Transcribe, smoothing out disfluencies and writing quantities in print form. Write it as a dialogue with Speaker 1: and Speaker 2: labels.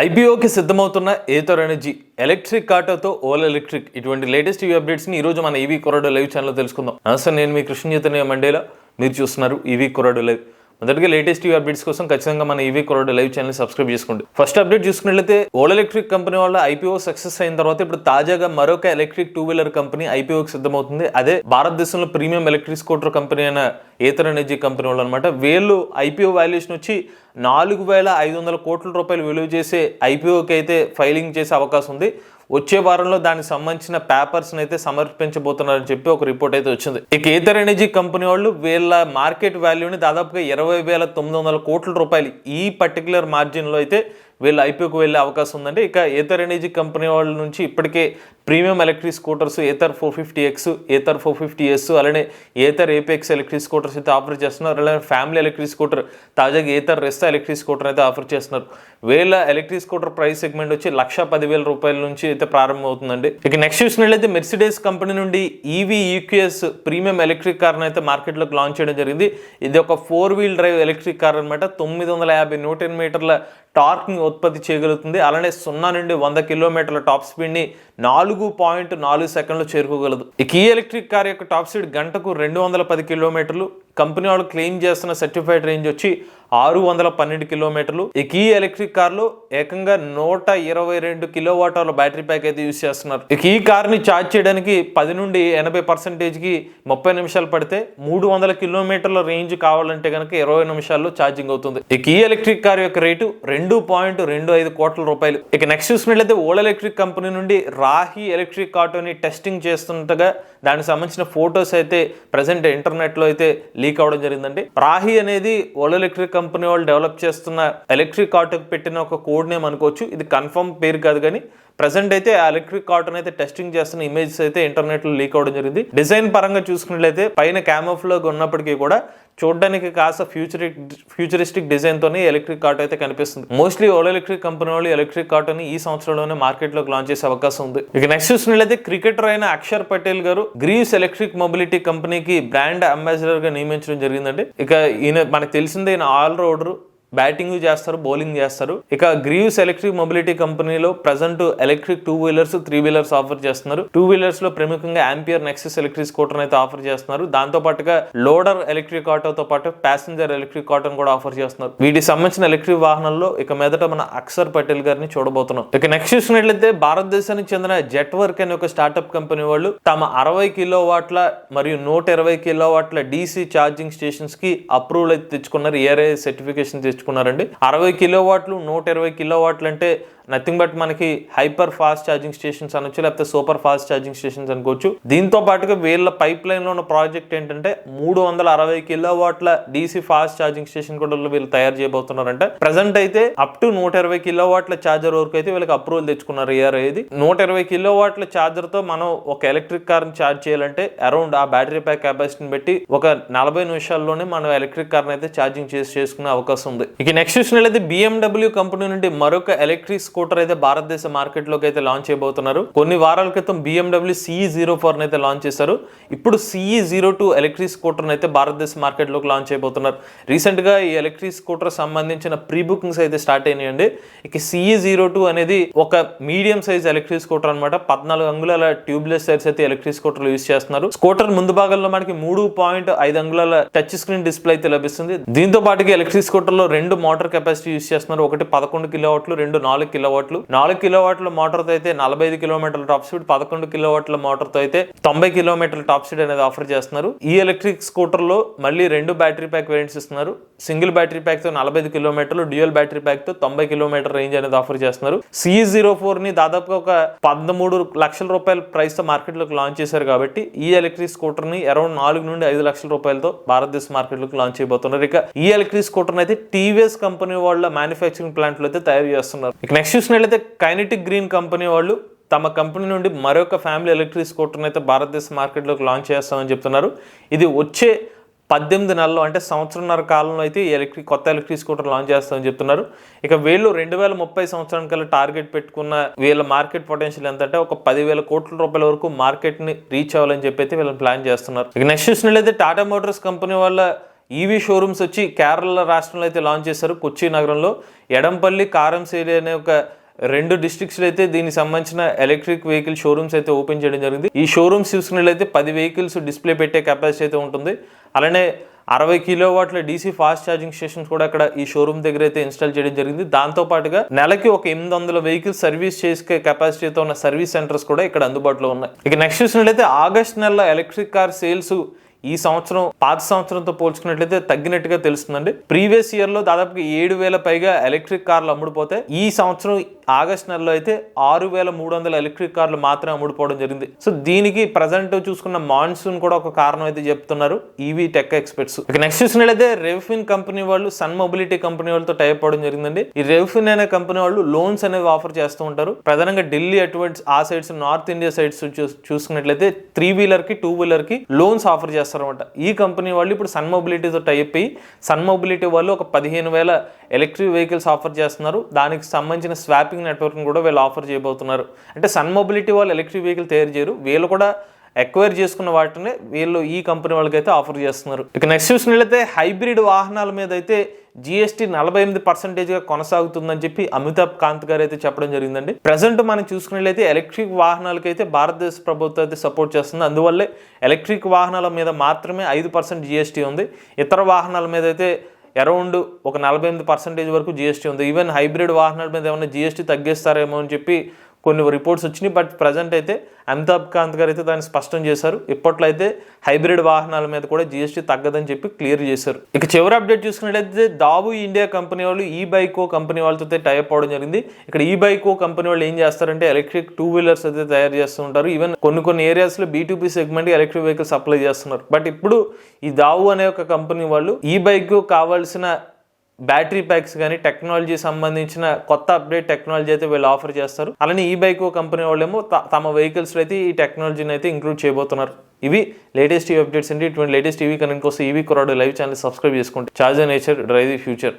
Speaker 1: ఐపీఓకి సిద్ధమవుతున్న Ather energy electric ఆటోతో Ola electric ఇటువంటి లేటెస్ట్ ఈవీ అప్డేట్స్ని ఈరోజు మన ఈవీ కొరాడో లైవ్ ఛానల్లో తెలుసుకుందాం. నమస్తే, నేను మీ కృష్ణ చైతన్య మండేలా. మీరు చూస్తున్నారు ఈవీ కొరాడో లైవ్. మొదటిగా లేటెస్ట్ ఈవీ అప్డేట్స్ కోసం ఖచ్చితంగా మన ఈవీ కొరాడో లైవ్ ఛానల్ సబ్స్క్రైబ్ చేసుకోండి. ఫస్ట్ అప్డేట్ చూసుకున్నట్లయితే ఓలా ఎలక్ట్రిక్ కంపెనీ వాళ్ళ ఐపీఓ సక్సెస్ అయిన తర్వాత ఇప్పుడు తాజాగా మరొక ఎలక్ట్రిక్ 2-వీలర్ కంపెనీ ఐపీఓకి సిద్ధమవుతుంది. అదే భారతదేశంలో ప్రీమియం ఎలక్ట్రిక్ స్కూటర్ కంపెనీ అయిన ఏథర్ ఎనర్జీ కంపెనీ వాళ్ళు అనమాట. వీళ్ళు ఐపీఓ వాల్యుయేషన్ వచ్చి 4,500 కోట్ల రూపాయలు విలువ చేసే ఐపీఓకి అయితే ఫైలింగ్ చేసే అవకాశం ఉంది. వచ్చే వారంలో దానికి సంబంధించిన పేపర్స్ అయితే సమర్పించబోతున్నారని చెప్పి ఒక రిపోర్ట్ అయితే వచ్చింది. ఇక ఏథర్ ఎనర్జీ కంపెనీ వాళ్ళు వీళ్ళ మార్కెట్ వాల్యూని దాదాపుగా 20,900 కోట్ల రూపాయలు ఈ పర్టికులర్ మార్జిన్ లో అయితే వీళ్ళు ఐపీఓకి వెళ్ళే అవకాశం ఉందండి. ఇక ఏథర్ ఎనర్జీ కంపెనీ వాళ్ళ నుంచి ఇప్పటికే premium electric scooters Ather 450X, Ather 450S, అలానే ఏథర్ ఏపీఎక్స్ ఎలక్ట్రిక్ స్కూటర్స్ అయితే ఆఫర్ చేస్తున్నారు. అలానే ఫ్యామిలీ ఎలక్ట్రిక్ స్కూటర్ తాజాగా ఏథర్ రెస్తా ఎలక్ట్రిక్ స్కూటర్ అయితే ఆఫర్ చేస్తున్నారు. వీళ్ళ ఎలక్ట్రిక్ స్కూటర్ ప్రైస్ సెగ్మెంట్ వచ్చి 1,10,000 రూపాయల నుంచి అయితే ప్రారంభం అవుతుందండి. ఇక నెక్స్ట్ చూసినట్లయితే మెర్సిడెస్ కంపెనీ నుండి EV EQS premium electric car అయితే మార్కెట్లోకి లాంచ్ చేయడం జరిగింది. ఇది ఒక 4-వీల్ డ్రైవ్ ఎలక్ట్రిక్ కార్ అనమాట. 950 న్యూటన్ మీటర్ల టార్క్ ని ఉత్పత్తి చేయగలుగుతుంది. అలానే 0 నుండి 100 కిలోమీటర్ల టాప్ స్పీడ్ ని 4.4 సెకండ్లు చేరుకోగలదు. ఇక ఈ ఎలక్ట్రిక్ కార్ యొక్క టాప్ స్పీడ్ గంటకు 210 కిలోమీటర్లు. కంపెనీ వాళ్ళు క్లెయిమ్ చేస్తున్న సర్టిఫైడ్ రేంజ్ వచ్చి 612 కిలోమీటర్లు. ఇక ఈ ఎలక్ట్రిక్ కార్ లో ఏకంగా 122 కిలోవాట్ అవర్ బ్యాటరీ ప్యాక్ అయితే యూజ్ చేస్తున్నారు. ఇక ఈ కార్ ని ఛార్జ్ చేయడానికి 10 నుండి 80% కి 30 నిమిషాలు పడితే 300 కిలోమీటర్ల రేంజ్ కావాలంటే కనుక 20 నిమిషాల్లో ఛార్జింగ్ అవుతుంది. ఇక ఈ ఎలక్ట్రిక్ కార్ యొక్క రేటు 2.25 కోట్ల రూపాయలు. ఇక నెక్స్ట్ చూసినట్లయితే ఓలా ఎలక్ట్రిక్ కంపెనీ నుండి రాహి ఎలక్ట్రిక్ ఆటోని టెస్టింగ్ చేస్తుండగా దానికి సంబంధించిన ఫొటోస్ అయితే ప్రెసెంట్ ఇంటర్నెట్ లో అయితే లీక్ అవడం జరిగిందండి. రాహి అనేది ఓలా ఎలక్ట్రిక్ కంపెనీ వాళ్ళు డెవలప్ చేస్తున్న ఎలక్ట్రిక్ ఆటోకి పెట్టిన ఒక కోడ్ నేమ్ అనుకోవచ్చు. ఇది కన్ఫర్మ్ పేరు కాదు, కానీ ప్రెసెంట్ అయితే ఆ ఎలక్ట్రిక్ ఆటోని అయితే టెస్టింగ్ చేస్తున్న ఇమేజెస్ అయితే ఇంటర్నెట్ లో లీక్ అవడం జరిగింది. డిజైన్ పరంగా చూసుకున్నట్లయితే పైన క్యామోఫ్లాగ్ ఉన్నప్పటికీ కూడా చూడడానికి కాస్త ఫ్యూచరిస్టిక్ డిజైన్ తోనే ఎలక్ట్రిక్ ఆటో అయితే కనిపిస్తుంది. మోస్ట్లీ ఓలా ఎలక్ట్రిక్ కంపెనీ వాళ్ళు ఎలక్ట్రిక్ ఆటోని ఈ సంవత్సరంలోనే మార్కెట్ లోకి లాంచ్ చేసే అవకాశం ఉంది. ఇక నెక్స్ట్ చూసినట్లయితే క్రికెటర్ అయిన అక్షర్ పటేల్ గారు గ్రీవ్స్ ఎలక్ట్రిక్ మొబిలిటీ కంపెనీకి బ్రాండ్ అంబాసిడర్ గా నియమించడం జరిగిందండి. ఇక ఈయన మనకు తెలిసిందే, ఈయన ఆల్రౌండర్, బ్యాటింగ్ చేస్తారు, బౌలింగ్ చేస్తారు. ఇక గ్రీవ్స్ ఎలక్ట్రిక్ మొబిలిటీ కంపెనీలో ప్రజెంట్ ఎలక్ట్రిక్ 2-వీలర్స్, 3-వీలర్స్ ఆఫర్ చేస్తున్నారు. 2-వీలర్స్ లో ప్రముఖంగా ఆంపియర్ నెక్సస్ ఎలక్ట్రిక్ స్కూటర్ అయితే ఆఫర్ చేస్తున్నారు. దాంతో పాటుగా లోడర్ ఎలక్ట్రిక్ ఆటోతో పాటు ప్యాసింజర్ ఎలక్ట్రిక్ ఆటోను కూడా ఆఫర్ చేస్తున్నారు. వీటికి సంబంధించిన ఎలక్ట్రిక్ వాహనాల్లో ఇక మీదట మన అక్షర్ పటేల్ గారిని చూడబోతున్నాం. ఇక నెక్స్ట్ చూసినట్లయితే భారతదేశానికి చెందిన జెట్ వర్క్ అనే ఒక స్టార్ట్అప్ కంపెనీ వాళ్ళు తమ 60 కిలోవాట్ల మరియు 120 కిలోవాట్ల DC ఛార్జింగ్ స్టేషన్స్ కి అప్రూవల్ అయితే తెచ్చుకున్నారు. ARI certification తెచ్చుకున్నారండి. 60 కిలోవాట్లు, 120 కిలోవాట్లు అంటే నథింగ్ బట్ మనకి హైపర్ ఫాస్ట్ ఛార్జింగ్ స్టేషన్స్ అనొచ్చు, లేకపోతే సూపర్ ఫాస్ట్ ఛార్జింగ్ స్టేషన్స్ అనుకోవచ్చు. దీంతో పాటుగా వీళ్ళ పైప్ లైన్ లో ఉన్న ప్రాజెక్ట్ ఏంటంటే 360 కిలోవాట్ల DC ఫాస్ట్ ఛార్జింగ్ స్టేషన్ కూడా వీళ్ళు తయారు చేయబోతున్నారంటే. ప్రెసెంట్ అయితే అప్ టు 120 కిలోవాట్ల ఛార్జర్ వరకు అయితే వీళ్ళకి అప్రూవల్ తెచ్చుకున్నారు. ఇది 120 కిలోవాట్ల ఛార్జర్ తో మనం ఒక ఎలక్ట్రిక్ కార్ ని ఛార్జ్ చేయాలంటే అరౌండ్ ఆ బ్యాటరీ ప్యాక్ కెపాసిటీని బట్టి ఒక 40 నిమిషాల్లోనే మనం ఎలక్ట్రిక్ కార్ ని అయితే ఛార్జింగ్ చేసుకునే అవకాశం ఉంది. ఇక నెక్స్ట్ చూసినట్లయితే BMW కంపెనీ నుండి మరొక ఎలక్ట్రిక్ స్కూటర్ అయితే భారతదేశ మార్కెట్ లోకి అయితే లాంచ్ చేయబోతున్నారు. కొన్ని వారాల క్రితం BMW CE04 అయితే లాంచ్ చేశారు. ఇప్పుడు CE02 ఎలక్ట్రిక్ స్కూటర్ అయితే భారతదేశ మార్కెట్ లోకి లాంచ్ చేయబోతున్నారు. రీసెంట్ గా ఈ ఎలక్ట్రిక్ స్కూటర్ సంబంధించిన ప్రీ బుకింగ్స్ అయితే స్టార్ట్ అయినాయండి. ఇక CE02 అనేది ఒక మీడియం సైజ్ ఎలక్ట్రిక్ స్కూటర్ అనమాట. 14 అంగుళాల ట్యూబ్లెస్ టైర్స్ అయితే ఎలక్ట్రిక్ స్కూటర్ యూజ్ చేస్తున్నారు. స్కూటర్ ముందు భాగంలో మనకి 3.5 అంగుళాల టచ్ స్క్రీన్ డిస్ప్లే అయితే లభిస్తుంది. దీంతో పాటుగా ఎలక్ట్రిక్ స్కూటర్ లో 2 మోటార్ కెపాసిటీ యూజ్ చేస్తున్నారు. ఒకటి 11 కిలోవాట్లు, 2 4 కిలోవాట్లు. 4 కిలోవాట్ల మోటార్ తో అయితే 45 కిలోమీటర్ల టాప్ స్పీడ్, 11 కిలోవాట్ల మోటార్ తో అయితే 90 కిలోమీటర్ల టాప్ స్పీడ్ అనేది ఆఫర్ చేస్తున్నారు. ఈ ఎలక్ట్రిక్ స్కూటర్ లో మళ్ళీ 2 బ్యాటరీ ప్యాక్ వేరియంట్స్ ఇస్తున్నారు. సింగిల్ బ్యాటరీ ప్యాక్ తో 45 కిలోమీటర్లు, డ్యూయల్ బ్యాటరీ ప్యాక్ తో 90 కిలోమీటర్ రేంజ్ అనేది ఆఫర్ చేస్తున్నారు. CE04 ని దాదాపుగా ఒక 13 లక్షల రూపాయల ప్రైస్ తో మార్కెట్ లోకి లాంచ్ చేశారు. కాబట్టి ఈ ఎలక్ట్రిక్ స్కూటర్ ని అరౌండ్ 4 నుండి 5 లక్షల రూపాయలతో భారతదేశ మార్కెట్ లోకి లాంచ్ చేయబోతున్నారు. ఇక ఈ ఎలక్ట్రిక్ స్కూటర్ అయితే టీవీఎస్ కంపెనీ వాళ్ళ మ్యానుఫ్యాక్చరింగ్ ప్లాంట్ లో అయితే తయారు చేస్తున్నారు. ఇక నెక్స్ట్ చూసినట్లయితే కైనెటిక్ గ్రీన్ కంపెనీ వాళ్ళు తమ కంపెనీ నుండి మరొక ఫ్యామిలీ ఎలక్ట్రిక్ స్కూటర్ అయితే భారతదేశ మార్కెట్ లోకి లాంచ్ చేస్తామని చెప్తున్నారు. ఇది వచ్చే 18 నెలల్లో అంటే సంవత్సరంన్నర కాలంలో అయితే కొత్త ఎలక్ట్రిక్ స్కూటర్ లాంచ్ చేస్తామని చెప్తున్నారు. ఇక వీళ్ళు 2030 సంవత్సరానికల్లా టార్గెట్ పెట్టుకున్న వీళ్ళ మార్కెట్ పొటెన్షియల్ ఎంత అంటే ఒక 10,000 కోట్ల రూపాయల వరకు మార్కెట్ ని రీచ్ అవ్వాలని చెప్పి అయితే వీళ్ళని ప్లాన్ చేస్తున్నారు. ఇక నెక్స్ట్ చూసినట్లయితే టాటా మోటార్స్ కంపెనీ వాళ్ళ ఈవీ షోరూమ్స్ వచ్చి కేరళ రాష్ట్రంలో అయితే లాంచ్ చేశారు. కొచ్చి నగరంలో ఎడంపల్లి, కారంసేలి అనే ఒక 2 డిస్ట్రిక్ట్స్లో అయితే దీనికి సంబంధించిన ఎలక్ట్రిక్ వెహికల్ షోరూమ్స్ అయితే ఓపెన్ చేయడం జరిగింది. ఈ షోరూమ్స్ చూసుకున్నట్లయితే 10 వెహికల్స్ డిస్ప్లే పెట్టే కెపాసిటీ అయితే ఉంటుంది. అలానే 60 కిలోవాట్ల DC ఫాస్ట్ ఛార్జింగ్ స్టేషన్స్ కూడా అక్కడ ఈ షోరూమ్ దగ్గర అయితే ఇన్స్టాల్ చేయడం జరిగింది. దాంతో పాటుగా నెలకి ఒక 800 వెహికల్స్ సర్వీస్ చేసే కెపాసిటీతో ఉన్న సర్వీస్ సెంటర్స్ కూడా ఇక్కడ అందుబాటులో ఉన్నాయి. ఇక నెక్స్ట్ చూసినట్లయితే ఆగస్ట్ నెలలో ఎలక్ట్రిక్ కార్ సేల్స్ ఈ సంవత్సరం పాత సంవత్సరంతో పోల్చుకున్నట్లయితే తగ్గినట్టుగా తెలుస్తుందండి. ప్రీవియస్ ఇయర్ లో దాదాపుగా 7,000 పైగా ఎలక్ట్రిక్ కార్లు అమ్ముడుపోతే ఈ సంవత్సరం ఆగస్ట్ నెలలో అయితే 6,300 ఎలక్ట్రిక్ కార్లు మాత్రమే అమ్ముడుపోవడం జరిగింది. సో దీనికి ప్రజెంట్ చూసుకున్న మాన్సూన్ కూడా ఒక కారణం అయితే చెప్తున్నారు ఈవీ టెక్ ఎక్స్పర్ట్స్. ఇక నెక్స్ట్ చూసినట్లయితే రెవ్ఫిన్ కంపెనీ వాళ్ళు సన్ మొబిలిటీ కంపెనీ వాళ్ళతో టైప్ అవడం జరిగిందండి. ఈ రెవ్ఫిన్ అనే కంపెనీ వాళ్ళు లోన్స్ అనేవి ఆఫర్ చేస్తూ ఉంటారు. ప్రధానంగా ఢిల్లీ అటువంటి ఆ సైడ్స్, నార్త్ ఇండియా సైడ్స్ చూసుకున్నట్లయితే 3-వీలర్ కి 2-వీలర్ కి లోన్స్ ఆఫర్ చేస్తారు అనమాట. ఈ కంపెనీ వాళ్ళు ఇప్పుడు సన్ మొబిలిటీతో టైప్ అయ్యి సన్ మొబిలిటీ వాళ్ళు ఒక 15,000 ఎలక్ట్రిక్ వెహికల్స్ ఆఫర్ చేస్తున్నారు. దానికి సంబంధించిన స్వాపింగ్ నెట్వర్క్ కూడా వీళ్ళు ఆఫర్ చేయబోతున్నారు. అంటే సన్ మొబిలిటీ వాళ్ళు ఎలక్ట్రిక్ వెహికల్ తయారు చేయరు, వీళ్ళు కూడా ఎక్వైర్ చేసుకున్న వాటిని వీళ్ళు ఈ కంపెనీ వాళ్ళకైతే ఆఫర్ చేస్తున్నారు. ఇక నెక్స్ట్ చూసినట్లయితే హైబ్రిడ్ వాహనాల మీద అయితే GST 48% కొనసాగుతుందని చెప్పి అమితాబ్ కాంత్ గారు అయితే చెప్పడం జరిగిందండి. ప్రజెంట్ మనం చూసుకున్నట్లయితే ఎలక్ట్రిక్ వాహనాలకైతే భారతదేశ ప్రభుత్వం అయితే సపోర్ట్ చేస్తుంది. అందువల్లే ఎలక్ట్రిక్ వాహనాల మీద మాత్రమే 5% GST ఉంది. ఇతర వాహనాల మీద అయితే అరౌండ్ ఒక 48% వరకు GST ఉంది. ఈవెన్ హైబ్రిడ్ వాహనాల మీద ఏమైనా GST తగ్గిస్తారేమో అని చెప్పి కొన్ని రిపోర్ట్స్ వచ్చినాయి. బట్ ప్రజెంట్ అయితే అమితాబ్ కాంత్ గారు అయితే దాన్ని స్పష్టం చేశారు. ఇప్పట్లో అయితే హైబ్రిడ్ వాహనాల మీద కూడా GST తగ్గదని చెప్పి క్లియర్ చేశారు. ఇక చివరి అప్డేట్ చూసుకున్నట్లయితే దావు ఇండియా కంపెనీ వాళ్ళు ఈబైకో కంపెనీ వాళ్ళతో టైప్ అవడం జరిగింది. ఇక్కడ ఈబైకో కంపెనీ వాళ్ళు ఏం చేస్తారంటే ఎలక్ట్రిక్ 2-వీలర్స్ అయితే తయారు చేస్తూ ఉంటారు. ఈవెన్ కొన్ని ఏరియాస్లో B2B segment electric vehicles supply చేస్తున్నారు. బట్ ఇప్పుడు ఈ దావు అనే ఒక కంపెనీ వాళ్ళు ఈబైకో కావాల్సిన బ్యాటరీ ప్యాక్స్ కానీ టెక్నాలజీ సంబంధించిన కొత్త అప్డేట్ టెక్నాలజీ అయితే వీళ్ళు ఆఫర్ చేస్తారు. అలానే ఈ బైకో కంపెనీ వాళ్ళేమో తమ వెహికల్స్లో అయితే ఈ టెక్నాలజీని అయితే ఇంక్లూడ్ చేయబోతున్నారు. ఇవి లేటెస్ట్ టీవీ అప్డేట్స్ అండి. ఇటువంటి లేటెస్ట్ టీవీ కనుక కోసం ఈవీ కొరాడో లైవ్ ఛానల్ సబ్స్క్రైబ్ చేసుకోండి. Charge nature drive the future.